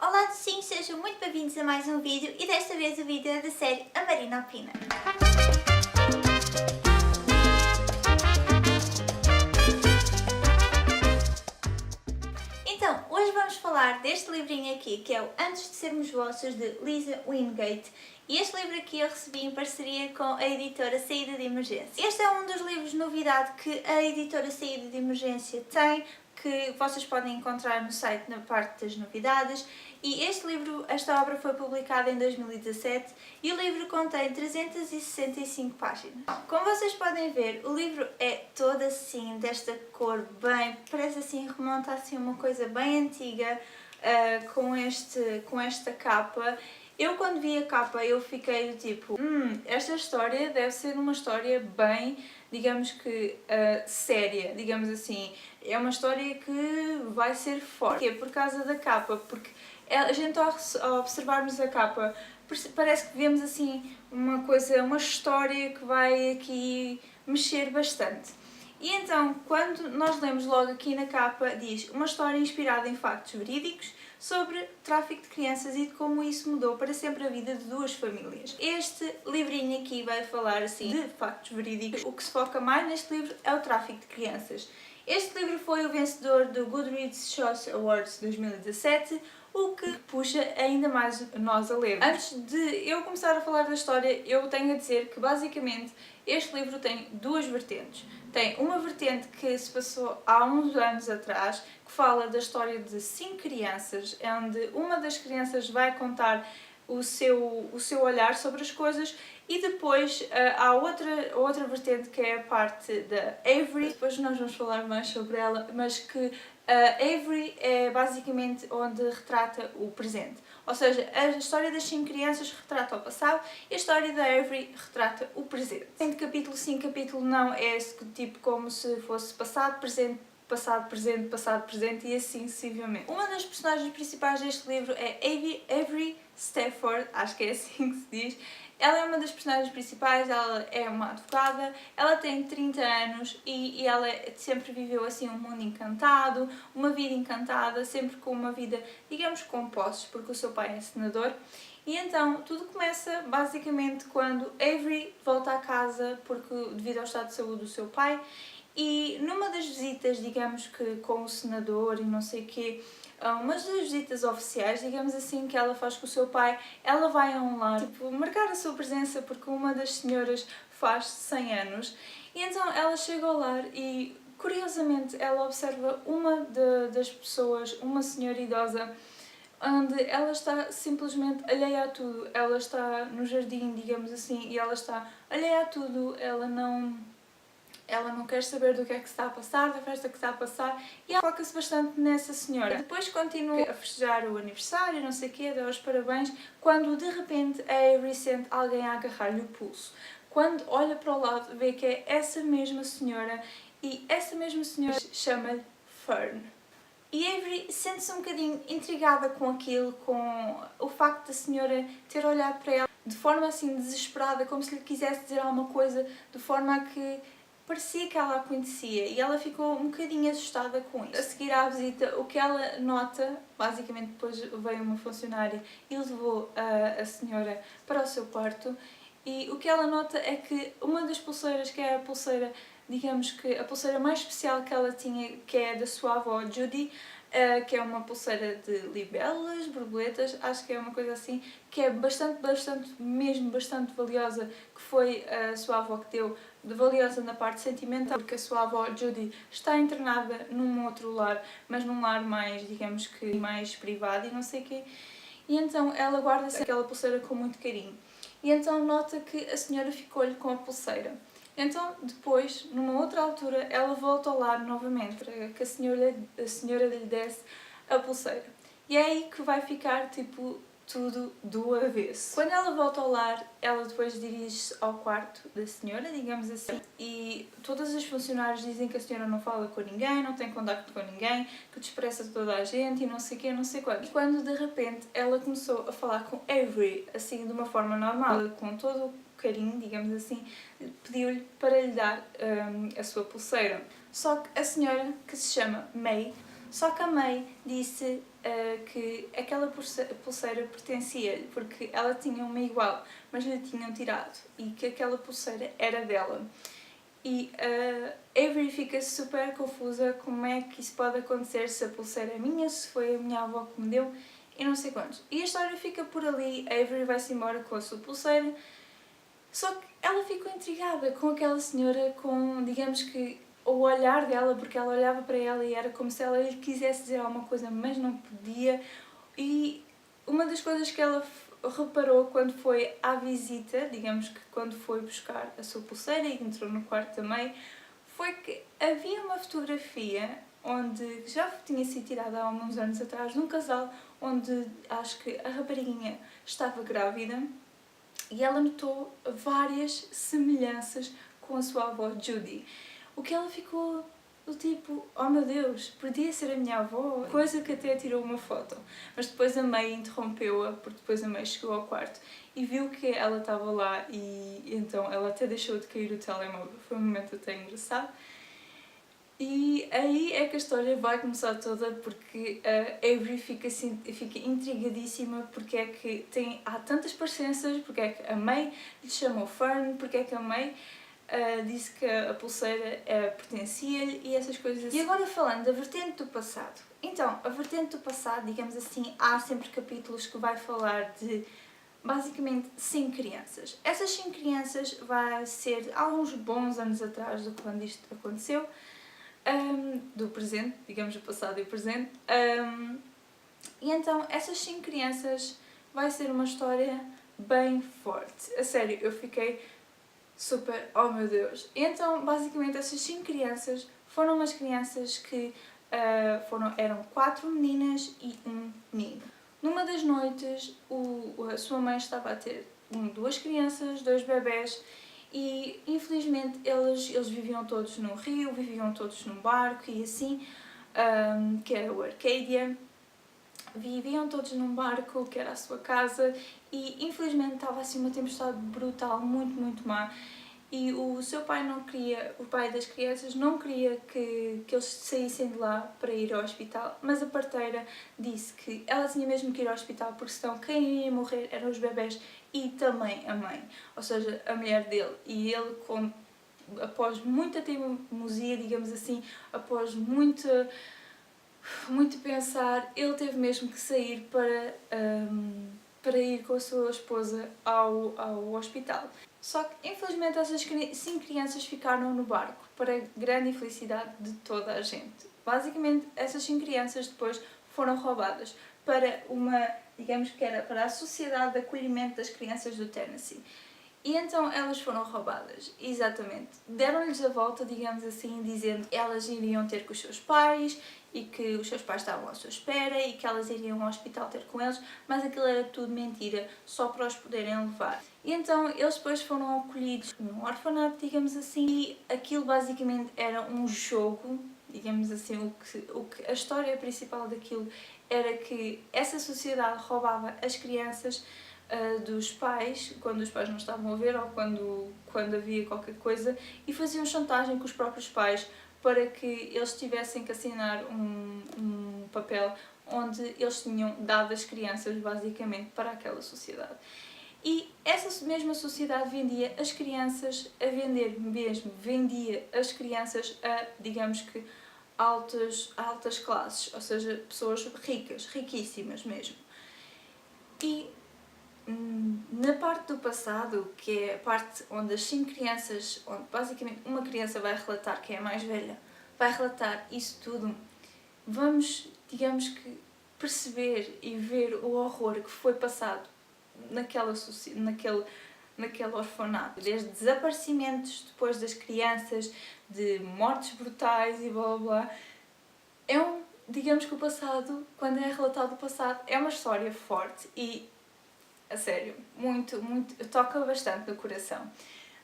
Olá sim, sejam muito bem-vindos a mais um vídeo e desta vez o vídeo é da série A Marina Opina. Então, hoje vamos falar deste livrinho aqui que é o Antes de Sermos Vossos de Lisa Wingate. E este livro aqui eu recebi em parceria com a editora Saída de Emergência. Este é um dos livros de novidade que a editora Saída de Emergência tem, que vocês podem encontrar no site na parte das novidades. E esta obra foi publicada em 2017 e o livro contém 365 páginas. Como vocês podem ver, o livro é todo assim, desta cor bem, parece assim, remonta assim uma coisa bem antiga, com esta capa. Eu quando vi a capa eu fiquei tipo, esta história deve ser uma história bem, digamos que séria, digamos assim. É uma história que vai ser forte. Porquê? Por causa da capa, porque a gente ao observarmos a capa parece que vemos assim uma história que vai aqui mexer bastante. E então, quando nós lemos logo aqui na capa, diz uma história inspirada em factos verídicos sobre tráfico de crianças e de como isso mudou para sempre a vida de duas famílias. Este livrinho aqui vai falar assim de factos verídicos. O que se foca mais neste livro é o tráfico de crianças. Este livro foi o vencedor do Goodreads Choice Awards 2017, o que puxa ainda mais nós a ler. Antes de eu começar a falar da história, eu tenho a dizer que basicamente este livro tem duas vertentes. Tem uma vertente que se passou há uns anos atrás, que fala da história de 5 crianças, onde uma das crianças vai contar o seu olhar sobre as coisas, e depois há outra vertente que é a parte da Avery. Depois nós vamos falar mais sobre ela, mas que a Avery é basicamente onde retrata o presente. Ou seja, a história das 5 crianças retrata o passado e a história da Avery retrata o presente. Sendo capítulo sim, capítulo não, é tipo como se fosse passado, presente, passado, presente e assim sucessivamente. Uma das personagens principais deste livro é Avery Stafford, acho que é assim que se diz. Ela é uma das personagens principais, ela é uma advogada, ela tem 30 anos e ela sempre viveu assim um mundo encantado, uma vida encantada, sempre com uma vida, digamos, com posses, porque o seu pai é senador. E então tudo começa basicamente quando Avery volta à casa devido ao estado de saúde do seu pai. E numa das visitas, digamos que com o senador e não sei o quê, umas das visitas oficiais, digamos assim, que ela faz com o seu pai, ela vai a um lar, tipo, marcar a sua presença porque uma das senhoras faz 100 anos. E então ela chega ao lar e, curiosamente, ela observa das pessoas, uma senhora idosa, onde ela está simplesmente alheia a tudo. Ela está no jardim, digamos assim, e ela está alheia a tudo, ela não quer saber do que é que se está a passar, da festa que está a passar, e ela foca-se bastante nessa senhora. Depois continua a festejar o aniversário, não sei o quê, dá os parabéns, quando de repente a Avery sente alguém a agarrar-lhe o pulso. Quando olha para o lado, vê que é essa mesma senhora, e essa mesma senhora chama-lhe Fern. E Avery sente-se um bocadinho intrigada com aquilo, com o facto da senhora ter olhado para ela de forma assim desesperada, como se lhe quisesse dizer alguma coisa, de forma a que parecia que ela a conhecia, e ela ficou um bocadinho assustada com isso. A seguir à visita, o que ela nota, basicamente depois veio uma funcionária e levou a senhora para o seu quarto, e o que ela nota é que uma das pulseiras, que é a pulseira, digamos que a pulseira mais especial que ela tinha, que é da sua avó Judy, que é uma pulseira de libélulas, borboletas, acho que é uma coisa assim, que é bastante valiosa, que foi a sua avó que deu, de valiosa na parte sentimental, porque a sua avó Judy está internada num outro lar, mas num lar mais, digamos que mais privado e não sei o quê, e então ela guarda-se aquela pulseira com muito carinho. E então nota que a senhora ficou-lhe com a pulseira. Então, depois, numa outra altura, ela volta ao lar novamente para que a senhora lhe desse a pulseira. E é aí que vai ficar, tipo, tudo do avesso. Quando ela volta ao lar, ela depois dirige-se ao quarto da senhora, digamos assim, e todas as funcionárias dizem que a senhora não fala com ninguém, não tem contacto com ninguém, que despreza toda a gente e não sei o quê, não sei quanto. E quando, de repente, ela começou a falar com Avery, assim, de uma forma normal, com todo o carinho, digamos assim, pediu-lhe para lhe dar a sua pulseira. Só que a senhora, que se chama May, só que a May disse que aquela pulseira pertencia-lhe, porque ela tinha uma igual, mas lhe tinham tirado, e que aquela pulseira era dela. E Avery fica super confusa como é que isso pode acontecer, se a pulseira é minha, se foi a minha avó que me deu, e não sei quantos. E a história fica por ali, a Avery vai-se embora com a sua pulseira, só que ela ficou intrigada com aquela senhora, com, digamos que, o olhar dela, porque ela olhava para ela e era como se ela lhe quisesse dizer alguma coisa, mas não podia. E uma das coisas que ela reparou quando foi à visita, digamos que quando foi buscar a sua pulseira e entrou no quarto também, foi que havia uma fotografia onde já tinha sido tirada há uns anos atrás, de um casal onde acho que a rapariguinha estava grávida, e ela notou várias semelhanças com a sua avó Judy. O que ela ficou do tipo, oh meu Deus, podia ser a minha avó, coisa que até tirou uma foto. Mas depois a May interrompeu-a, porque depois a May chegou ao quarto e viu que ela estava lá, e então ela até deixou de cair o telemóvel. Foi um momento até engraçado. E aí é que a história vai começar toda, porque a Avery fica intrigadíssima porque é que há tantas parecenças, porque é que a May lhe chamou Fern, porque é que a May disse que a pulseira pertencia-lhe e essas coisas assim. E agora falando da vertente do passado. Então, a vertente do passado, digamos assim, há sempre capítulos que vai falar de basicamente 5 crianças. Essas 5 crianças vai ser há uns bons anos atrás do quando isto aconteceu. Do presente, digamos o passado e o presente. E então, essas 5 crianças vai ser uma história bem forte. A sério, eu fiquei super, oh meu Deus. E então, basicamente, essas 5 crianças foram umas crianças que eram 4 meninas e um menino. Numa das noites, a sua mãe estava a ter 2 crianças, 2 bebés, e infelizmente eles viviam todos no rio, viviam todos num barco e assim, que era o Arcadia. Viviam todos num barco, que era a sua casa, e infelizmente estava assim uma tempestade brutal, muito má. E o seu pai não queria, o pai das crianças não queria que eles saíssem de lá para ir ao hospital, mas a parteira disse que ela tinha mesmo que ir ao hospital, porque senão quem ia morrer eram os bebés e também a mãe, ou seja, a mulher dele. E ele, após muita teimosia, digamos assim, após muito pensar, ele teve mesmo que sair para ir com a sua esposa ao hospital. Só que, infelizmente, essas 5 crianças ficaram no barco, para a grande infelicidade de toda a gente. Basicamente, essas 5 crianças depois foram roubadas para digamos que era para a Sociedade de Acolhimento das Crianças do Tennessee. E então elas foram roubadas, exatamente. Deram-lhes a volta, digamos assim, dizendo que elas iriam ter com os seus pais e que os seus pais estavam à sua espera e que elas iriam ao hospital ter com eles, mas aquilo era tudo mentira, só para os poderem levar. E então eles depois foram acolhidos num orfanato, digamos assim, e aquilo basicamente era um jogo, digamos assim, o que a história principal daquilo era que essa sociedade roubava as crianças dos pais, quando os pais não estavam a ver ou quando havia qualquer coisa, e faziam chantagem com os próprios pais para que eles tivessem que assinar um papel onde eles tinham dado as crianças basicamente para aquela sociedade. E essa mesma sociedade vendia as crianças a vender mesmo, vendia as crianças a, digamos que, altas classes, ou seja, pessoas ricas, riquíssimas mesmo. E na parte do passado, que é a parte onde as 5 crianças, onde basicamente uma criança vai relatar, que é a mais velha, vai relatar isso tudo, vamos, digamos que, perceber e ver o horror que foi passado naquele orfanato. Desde desaparecimentos depois das crianças, de mortes brutais e blá blá blá. Digamos que o passado, quando é relatado o passado, é uma história forte e, a sério, muito, toca bastante no coração.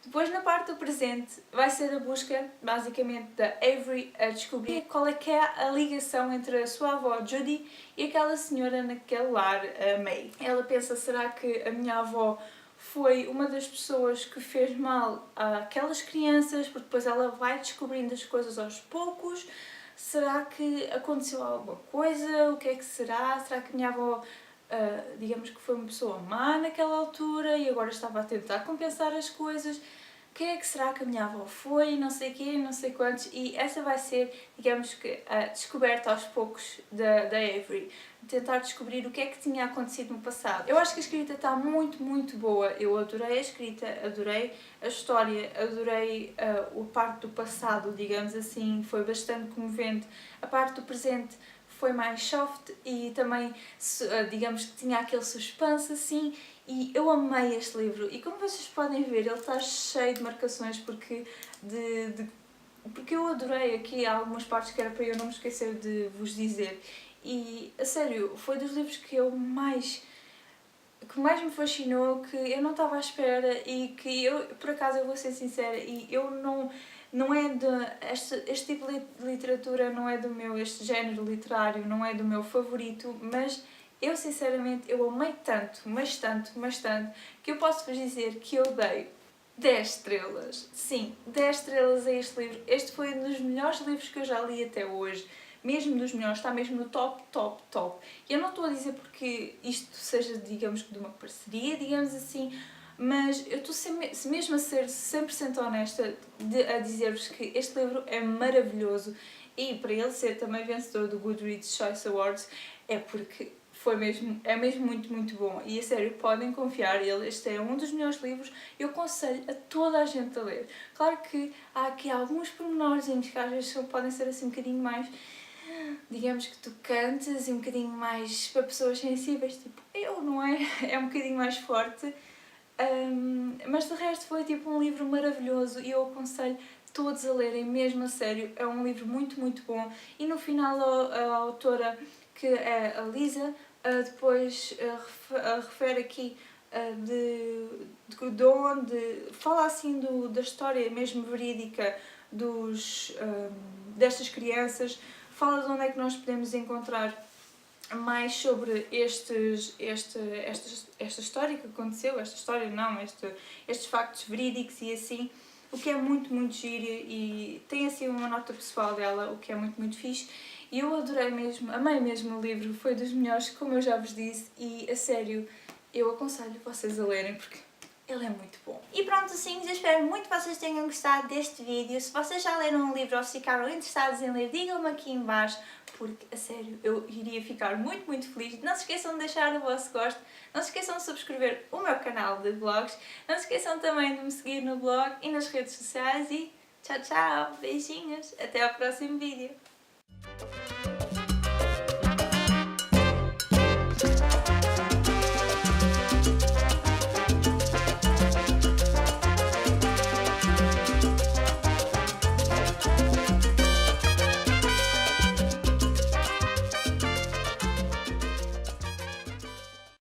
Depois, na parte do presente, vai ser a busca, basicamente, da Avery a descobrir qual é que é a ligação entre a sua avó Judy e aquela senhora naquele lar, a May. Ela pensa, será que a minha avó foi uma das pessoas que fez mal àquelas crianças, porque depois ela vai descobrindo as coisas aos poucos, será que aconteceu alguma coisa? O que é que será? Será que a minha avó, digamos que foi uma pessoa má naquela altura e agora estava a tentar compensar as coisas? Quem é que será que a minha avó foi? Não sei quê, não sei quantos. E essa vai ser, digamos que, a descoberta aos poucos da Avery. Tentar descobrir o que é que tinha acontecido no passado. Eu acho que a escrita está muito, muito boa. Eu adorei a escrita, adorei a história, adorei a parte do passado, digamos assim, foi bastante comovente. A parte do presente foi mais soft e também, digamos que tinha aquele suspense assim. E eu amei este livro e como vocês podem ver ele está cheio de marcações porque eu adorei aqui algumas partes que era para eu não me esquecer de vos dizer. E, a sério, foi dos livros que mais me fascinou, que eu não estava à espera e que eu, por acaso, eu vou ser sincera, e eu não é de... Este tipo de literatura não é do meu, este género literário não é do meu favorito, mas eu, sinceramente, eu amei tanto, mas tanto, mas tanto, que eu posso vos dizer que eu dei 10 estrelas. Sim, 10 estrelas a este livro. Este foi um dos melhores livros que eu já li até hoje. Mesmo dos melhores, está mesmo no top, top, top. E eu não estou a dizer porque isto seja, digamos, de uma parceria, digamos assim, mas eu estou mesmo a ser 100% honesta a dizer-vos que este livro é maravilhoso e para ele ser também vencedor do Goodreads Choice Awards é porque é mesmo muito, muito bom. E a sério, podem confiar, este é um dos melhores livros, eu aconselho a toda a gente a ler. Claro que há aqui alguns pormenorzinhos que às vezes podem ser assim um bocadinho mais, digamos que tocantes e um bocadinho mais para pessoas sensíveis, tipo eu, não é? É um bocadinho mais forte. Mas de resto foi tipo um livro maravilhoso e eu aconselho todos a lerem, mesmo a sério, é um livro muito, muito bom. E no final a autora, que é a Lisa, depois refere aqui de onde fala assim da história mesmo verídica destas crianças, fala de onde é que nós podemos encontrar mais sobre esta história que aconteceu, estes factos verídicos e assim, o que é muito, muito giro e tem assim uma nota pessoal dela, o que é muito, muito fixe. E eu adorei mesmo, amei mesmo o livro, foi dos melhores, como eu já vos disse, e a sério, eu aconselho vocês a lerem porque ele é muito bom. E pronto, assim, eu espero muito que vocês tenham gostado deste vídeo. Se vocês já leram um livro ou se ficaram interessados em ler, digam-me aqui em baixo, porque, a sério, eu iria ficar muito, muito feliz. Não se esqueçam de deixar o vosso gosto, não se esqueçam de subscrever o meu canal de vlogs, não se esqueçam também de me seguir no blog e nas redes sociais e tchau, tchau, beijinhos, até ao próximo vídeo.